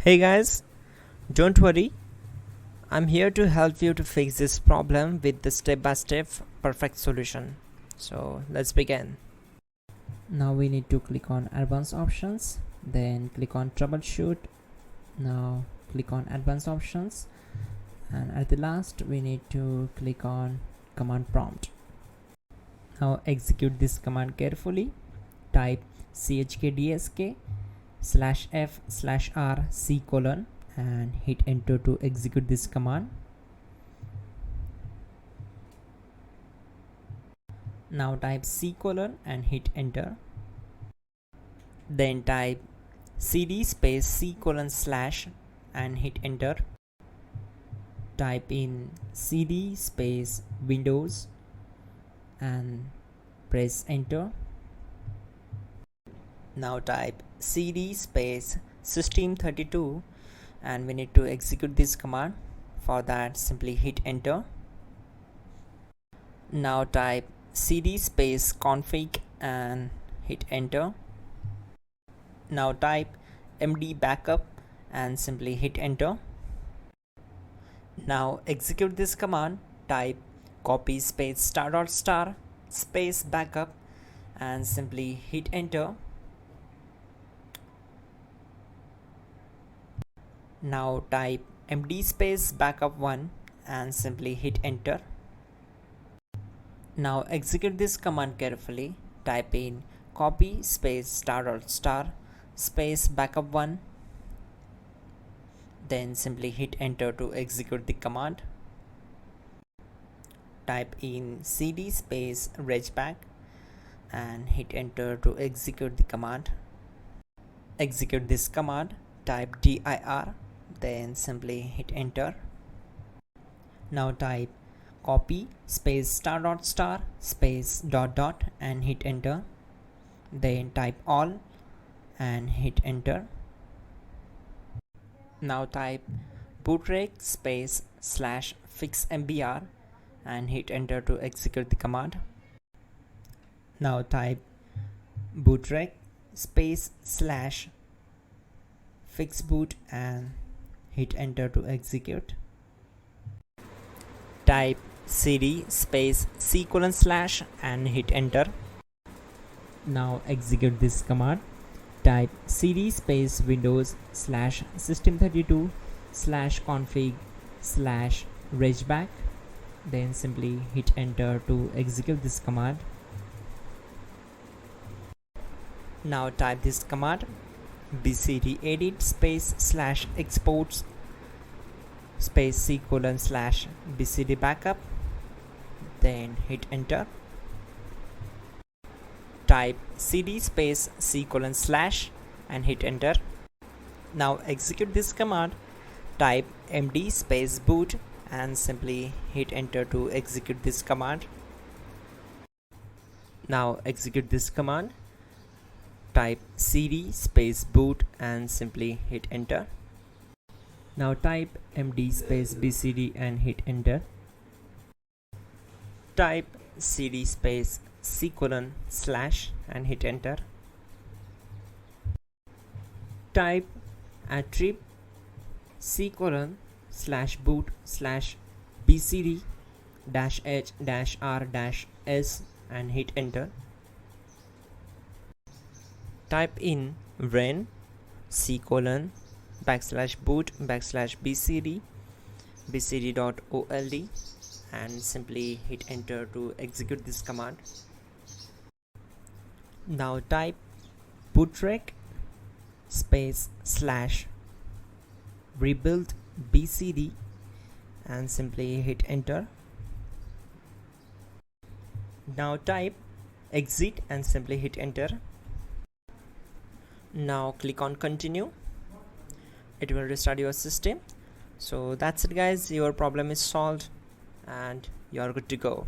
Hey guys, don't worry, I'm here to help you to fix this problem with the step-by-step perfect solution. So let's begin. Now we need to click on advanced options, then click on troubleshoot. Now click on advanced options, and at the last we need to click on command prompt. Now execute this command carefully. Type chkdsk/f/r/c: and hit enter to execute this command. Now type c: and hit enter. Then type cd space c: / and hit enter. Type in cd space Windows and press enter. Now type cd space system32 and we need to execute this command. For that, simply hit enter. Now type cd space config and hit enter. Now type md backup and simply hit enter. Now execute this command. Type copy space *** space backup and simply hit enter. Now type md space backup1 and simply hit enter. Now execute this command carefully. Type in copy space ** space backup1. Then simply hit enter to execute the command. Type in cd space regback and hit enter to execute the command. Execute this command. Type dir, then simply hit enter. Now type copy space ** space ... and hit enter. Then type all and hit enter. Now type bootrec space /fixmbr and hit enter to execute the command. Now type bootrec space /fixboot and hit enter to execute. Type cd space c: / and hit enter. Now execute this command. Type cd space Windows /system32 /config /regback. Then simply hit enter to execute this command. Now type this command bcdedit space /exports space c: /bcd backup. Then hit enter. Type cd space c: / and hit enter. Now execute this command. Type md space boot and simply hit enter to execute this command. Now execute this command. Type cd space boot and simply hit enter. Now type md space bcd and hit enter. Type cd space c: / and hit enter. Type attrib c: /boot /bcd -h -r-s and hit enter. Type in ren c: /boot /bcd bcd.old and simply hit enter to execute this command. Now type bootrec space /rebuild bcd and simply hit enter. Now type exit and simply hit enter. Now click on continue. It will restart your system. So that's it guys, your problem is solved and you are good to go.